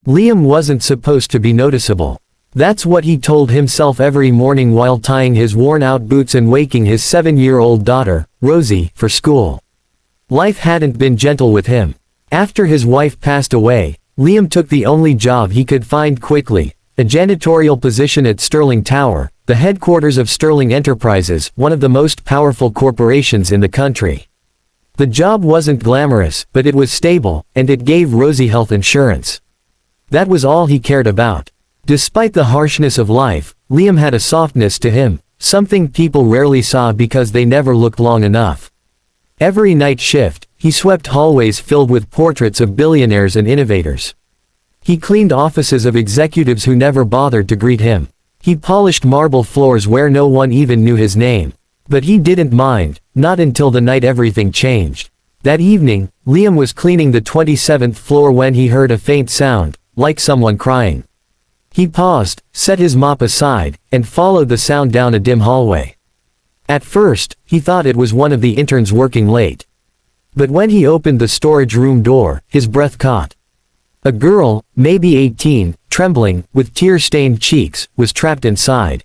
Liam wasn't supposed to be noticeable. That's what he told himself every morning while tying his worn-out boots and waking his 7-year-old daughter, Rosie, for school. Life hadn't been gentle with him. After his wife passed away, Liam took the only job he could find quickly, a janitorial position at Sterling Tower, the headquarters of Sterling Enterprises, one of the most powerful corporations in the country. The job wasn't glamorous, but it was stable, and it gave Rosie health insurance. That was all he cared about. Despite the harshness of life, Liam had a softness to him, something people rarely saw because they never looked long enough. Every night shift, he swept hallways filled with portraits of billionaires and innovators. He cleaned offices of executives who never bothered to greet him. He polished marble floors where no one even knew his name. But he didn't mind, not until the night everything changed. That evening, Liam was cleaning the 27th floor when he heard a faint sound, like someone crying. He paused, set his mop aside, and followed the sound down a dim hallway. At first, he thought it was one of the interns working late. But when he opened the storage room door, his breath caught. A girl, maybe 18, trembling, with tear-stained cheeks, was trapped inside.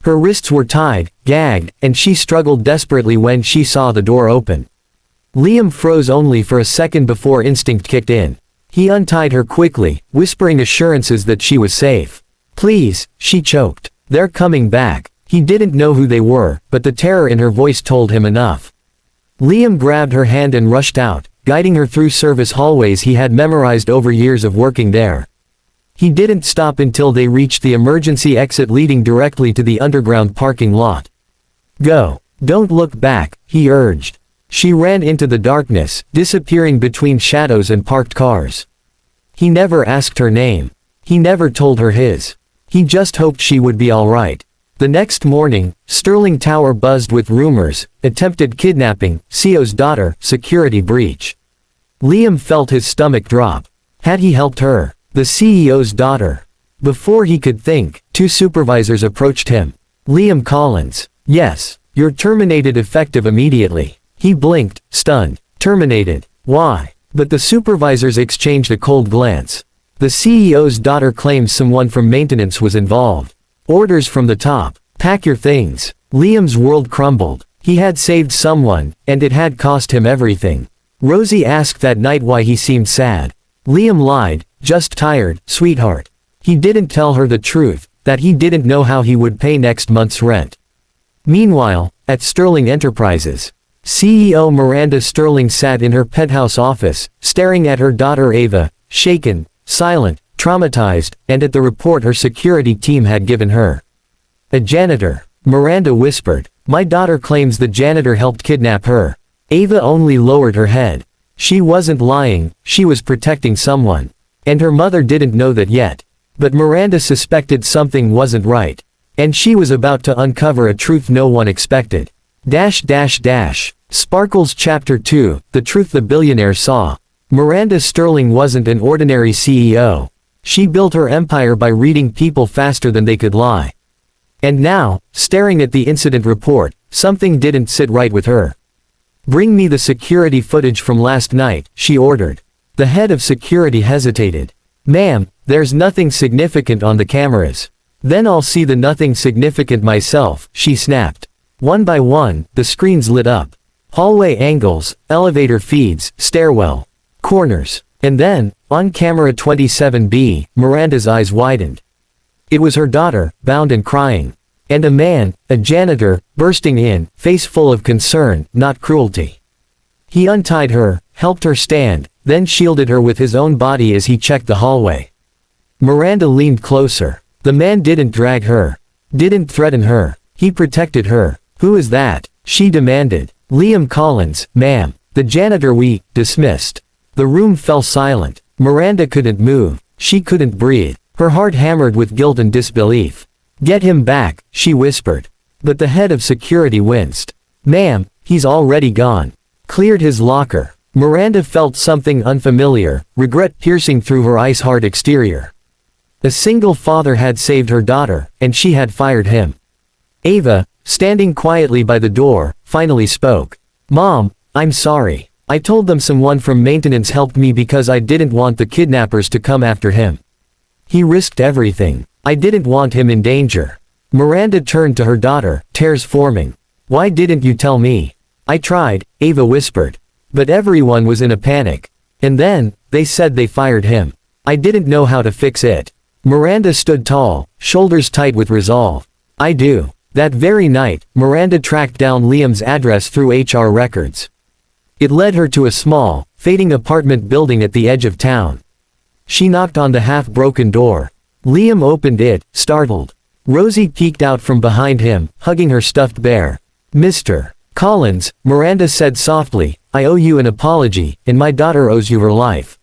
Her wrists were tied, gagged, and she struggled desperately when she saw the door open. Liam froze only for a second before instinct kicked in. He untied her quickly, whispering assurances that she was safe. "Please," she choked. "They're coming back." He didn't know who they were, but the terror in her voice told him enough. Liam grabbed her hand and rushed out, guiding her through service hallways he had memorized over years of working there. He didn't stop until they reached the emergency exit leading directly to the underground parking lot. "Go. Don't look back," he urged. She ran into the darkness, disappearing between shadows and parked cars. He never asked her name. He never told her his. He just hoped she would be all right. The next morning, Sterling Tower buzzed with rumors: attempted kidnapping, CEO's daughter, security breach. Liam felt his stomach drop. Had he helped her? The CEO's daughter. Before he could think, two supervisors approached him. "Liam Collins. Yes. You're terminated effective immediately." He blinked, stunned. "Terminated? Why?" But the supervisors exchanged a cold glance. "The CEO's daughter claims someone from maintenance was involved. Orders from the top. Pack your things." Liam's world crumbled. He had saved someone, and it had cost him everything. Rosie asked that night why he seemed sad. Liam lied, "Just tired, sweetheart." He didn't tell her the truth, that he didn't know how he would pay next month's rent. Meanwhile, at Sterling Enterprises, CEO Miranda Sterling sat in her penthouse office, staring at her daughter Ava, shaken, silent, traumatized, and at the report her security team had given her. "A janitor," Miranda whispered. "My daughter claims the janitor helped kidnap her." Ava only lowered her head. She wasn't lying, she was protecting someone. And her mother didn't know that yet. But Miranda suspected something wasn't right. And she was about to uncover a truth no one expected. Sparkles Chapter 2, The Truth the Billionaire Saw. Miranda Sterling wasn't an ordinary CEO. She built her empire by reading people faster than they could lie. And now, staring at the incident report, something didn't sit right with her. "Bring me the security footage from last night," she ordered. The head of security hesitated. "Ma'am, there's nothing significant on the cameras." "Then I'll see the nothing significant myself," she snapped. One by one, the screens lit up. Hallway angles, elevator feeds, stairwell, corners. And then, on camera 27B, Miranda's eyes widened. It was her daughter, bound and crying. And a man, a janitor, bursting in, face full of concern, not cruelty. He untied her, helped her stand, then shielded her with his own body as he checked the hallway. Miranda leaned closer. The man didn't drag her. Didn't threaten her. He protected her. "Who is that?" she demanded. "Liam Collins, ma'am." The janitor dismissed. The room fell silent. Miranda couldn't move. She couldn't breathe. Her heart hammered with guilt and disbelief. "Get him back," she whispered. But the head of security winced. "Ma'am, he's already gone." Cleared his locker. Miranda felt something unfamiliar, regret piercing through her ice-hard exterior. A single father had saved her daughter, and she had fired him. Ava, standing quietly by the door, finally spoke. "Mom, I'm sorry. I told them someone from maintenance helped me because I didn't want the kidnappers to come after him." He risked everything. I didn't want him in danger. Miranda turned to her daughter, tears forming. Why didn't you tell me? I tried, Ava whispered. But everyone was in a panic. And then, they said they fired him. I didn't know how to fix it. Miranda stood tall, shoulders tight with resolve. I do. That very night, Miranda tracked down Liam's address through HR records. It led her to a small, fading apartment building at the edge of town. She knocked on the half-broken door. Liam opened it, startled. Rosie peeked out from behind him, hugging her stuffed bear. Mr. Collins, Miranda said softly, I owe you an apology, and my daughter owes you her life.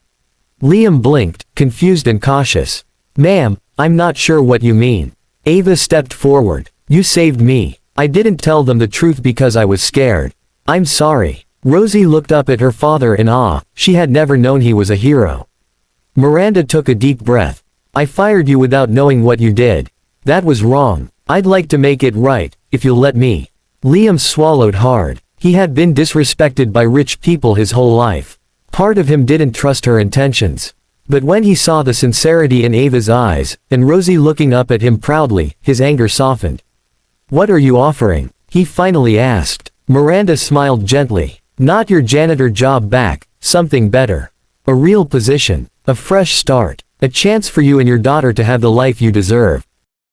Liam blinked, confused and cautious. Ma'am, I'm not sure what you mean. Ava stepped forward. You saved me. I didn't tell them the truth because I was scared. I'm sorry. Rosie looked up at her father in awe. She had never known he was a hero. Miranda took a deep breath. I fired you without knowing what you did. That was wrong. I'd like to make it right, if you'll let me. Liam swallowed hard. He had been disrespected by rich people his whole life. Part of him didn't trust her intentions. But when he saw the sincerity in Ava's eyes, and Rosie looking up at him proudly, his anger softened. What are you offering? He finally asked. Miranda smiled gently. Not your janitor job back, something better. A real position. A fresh start. A chance for you and your daughter to have the life you deserve.